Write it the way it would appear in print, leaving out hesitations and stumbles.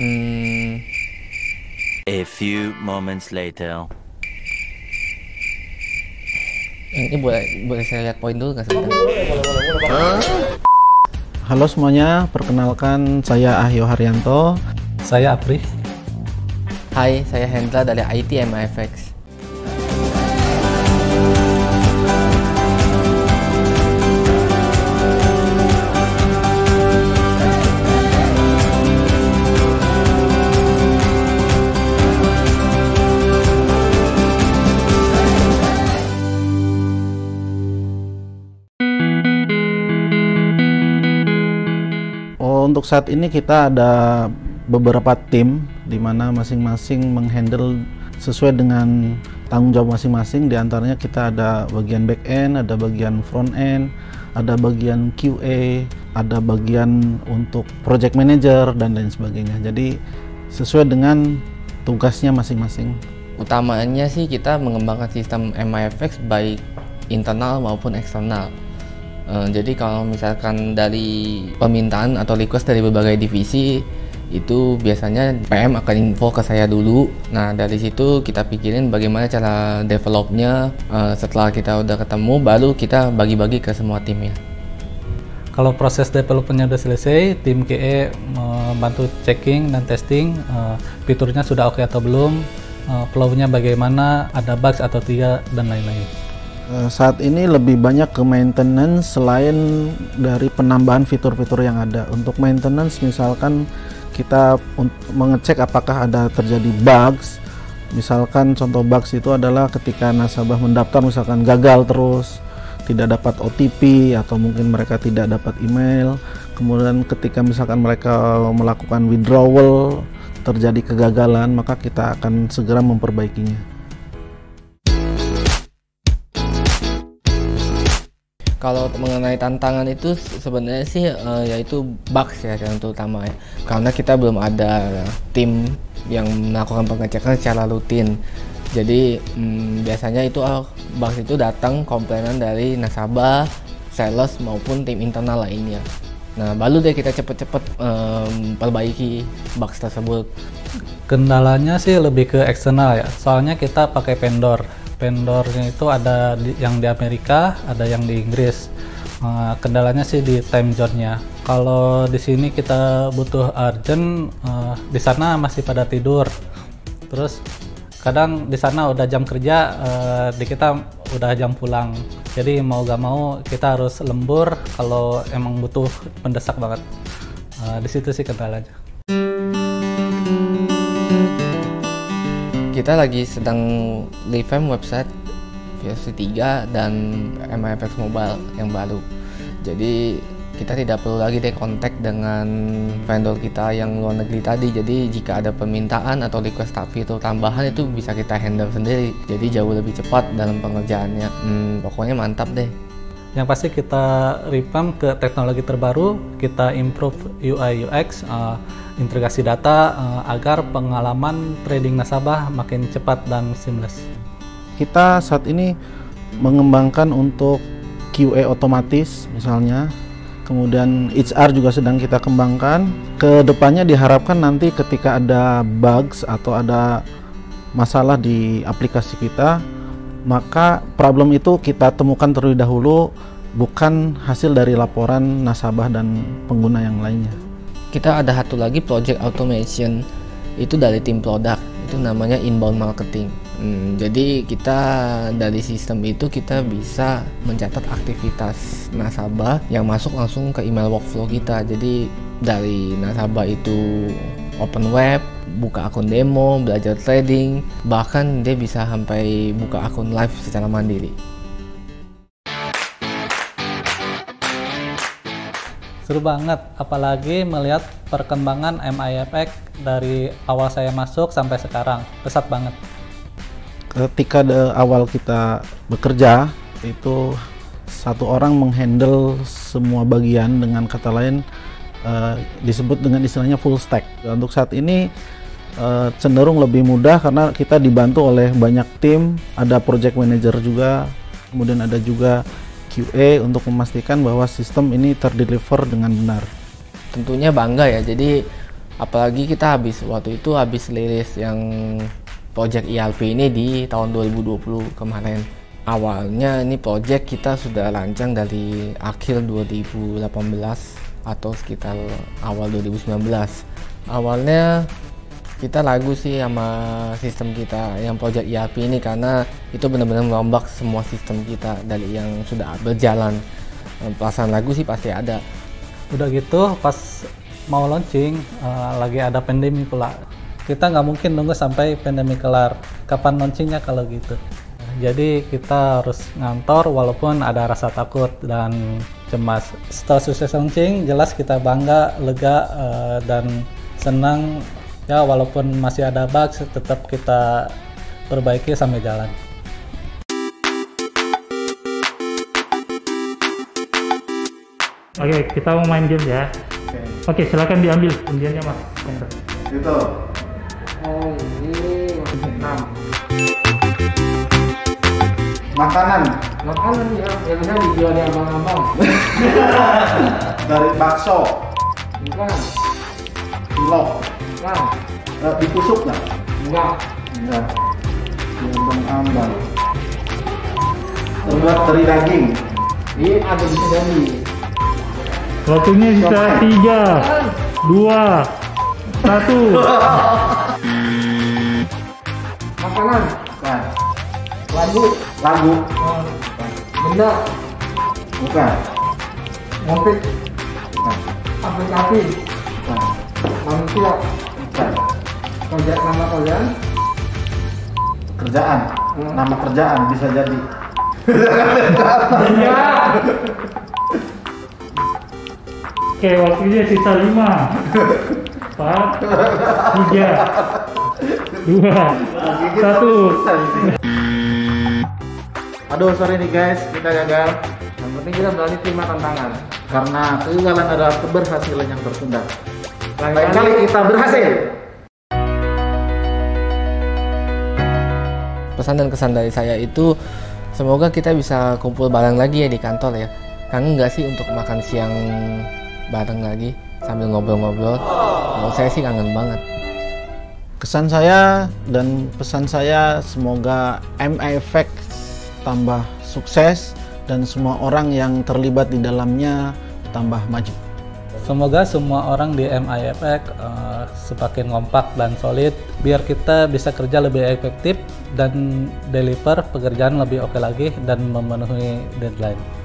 A few moments later. Ini boleh saya lihat poin dulu nggak sebentar? Halo semuanya, perkenalkan saya Ahyo Haryanto. Saya Apri. Hai, saya Hendra dari IT MIFX. Untuk saat ini kita ada beberapa tim di mana masing-masing menghandle sesuai dengan tanggung jawab masing-masing. Di antaranya kita ada bagian back end, ada bagian front end, ada bagian QA, ada bagian untuk project manager dan lain sebagainya. Jadi sesuai dengan tugasnya masing-masing. Utamanya sih kita mengembangkan sistem MIFX baik internal maupun eksternal. Jadi kalau misalkan dari permintaan atau request dari berbagai divisi, itu biasanya PM akan info ke saya dulu. Nah dari situ kita pikirin bagaimana cara developnya. Setelah kita udah ketemu, baru kita bagi-bagi ke semua timnya. Kalau proses developmentnya udah selesai, tim QA membantu checking dan testing fiturnya sudah oke atau belum, flow-nya bagaimana, ada bugs atau tidak, dan lain-lain. Saat ini lebih banyak ke maintenance selain dari penambahan fitur-fitur yang ada. Untuk maintenance misalkan kita mengecek apakah ada terjadi bugs. Misalkan contoh bugs itu adalah ketika nasabah mendaftar misalkan gagal terus, tidak dapat OTP atau mungkin mereka tidak dapat email. Kemudian ketika misalkan mereka melakukan withdrawal terjadi kegagalan, maka kita akan segera memperbaikinya. Kalau mengenai tantangan itu sebenarnya sih yaitu bugs ya yang terutama ya. Karena kita belum ada tim yang melakukan pengecekan secara rutin. Jadi biasanya itu bugs itu datang komplainan dari nasabah, sales maupun tim internal lainnya. Nah baru deh kita cepet-cepet perbaiki bugs tersebut. Kendalanya sih lebih ke eksternal ya. Soalnya kita pakai vendor. Vendornya itu ada yang di Amerika, ada yang di Inggris. Kendalanya sih di time zone-nya. Kalau di sini kita butuh urgent, di sana masih pada tidur. Terus kadang di sana udah jam kerja, di kita udah jam pulang. Jadi mau gak mau kita harus lembur kalau emang butuh mendesak banget. Di situ sih kendalanya. Kita lagi sedang revamp website versi 3 dan MIFX Mobile yang baru. Jadi kita tidak perlu lagi deh kontak dengan vendor kita yang luar negeri tadi. Jadi jika ada permintaan atau request fitur tambahan itu bisa kita handle sendiri. Jadi jauh lebih cepat dalam pengerjaannya. Pokoknya mantap deh. Yang pasti kita revamp ke teknologi terbaru, kita improve UI UX, integrasi data agar pengalaman trading nasabah makin cepat dan seamless. Kita saat ini mengembangkan untuk QA otomatis misalnya, kemudian HR juga sedang kita kembangkan. Kedepannya diharapkan nanti ketika ada bugs atau ada masalah di aplikasi kita, maka problem itu kita temukan terlebih dahulu, bukan hasil dari laporan nasabah dan pengguna yang lainnya. Kita ada satu lagi project automation, itu dari tim produk, itu namanya inbound marketing. Jadi kita dari sistem itu kita bisa mencatat aktivitas nasabah yang masuk langsung ke email workflow kita. Jadi dari nasabah itu open web, buka akun demo, belajar trading, bahkan dia bisa sampai buka akun live secara mandiri. Seru banget, apalagi melihat perkembangan MIFX dari awal saya masuk sampai sekarang. Pesat banget. Ketika awal kita bekerja, itu satu orang menghandle semua bagian, dengan kata lain disebut dengan istilahnya full stack. Untuk saat ini cenderung lebih mudah karena kita dibantu oleh banyak tim, ada project manager juga, kemudian ada juga QA untuk memastikan bahwa sistem ini terdeliver dengan benar. Tentunya bangga ya, jadi Apalagi kita waktu itu habis rilis yang project ERP ini di tahun 2020 kemarin. Awalnya ini project kita sudah rancang dari akhir 2018 atau sekitar awal 2019. Awalnya kita ragu sih sama sistem kita yang project ERP ini, karena itu benar-benar merombak semua sistem kita dari yang sudah berjalan. Perasaan ragu sih pasti ada. Udah gitu pas mau launching lagi ada pandemi pula. Kita nggak mungkin nunggu sampai pandemi kelar. Kapan launchingnya kalau gitu? Jadi kita harus ngantor walaupun ada rasa takut dan cemas. Setelah sukses launching, jelas kita bangga, lega, dan senang. Ya walaupun masih ada bugs, tetap kita perbaiki sampai jalan. Oke, kita mau main game ya. Oke, silakan diambil undiannya Mas. Gitu. Oh ini 6. Makanan Makanan ya, yang bisa dijual di abang-abang. dari bakso, Bukan, cilok, bukan, ditusuk nggak? enggak. Enggak. Ambang. Terbuat dari daging. Ini ada bisa jadi. Waktunya sisa 3, 2, 1. Makanan, Bukan. lagu, Lagu. benda, Bukan. motif, Bukan. aplikasi, Bukan. manusia, Bukan. nama kerjaan, Kerjaan. Nama kerjaan bisa jadi. iya. Oke, waktunya sisa 5, 4, 3, 2, 1. Aduh, sorry nih guys, kita gagal. Yang penting kita berani terima tantangan. Karena kegagalan adalah keberhasilan yang tertunda. Lain Kali kita berhasil. Pesan dan kesan dari saya itu semoga kita bisa kumpul bareng lagi ya di kantor ya. Kangen nggak sih untuk makan siang bareng lagi sambil ngobrol-ngobrol? Kalau saya sih kangen banget. Kesan saya dan pesan saya, semoga MI Effect tambah sukses dan semua orang yang terlibat di dalamnya tambah maju. Semoga semua orang di MI Effect semakin kompak dan solid biar kita bisa kerja lebih efektif dan deliver pekerjaan lebih oke lagi dan memenuhi deadline.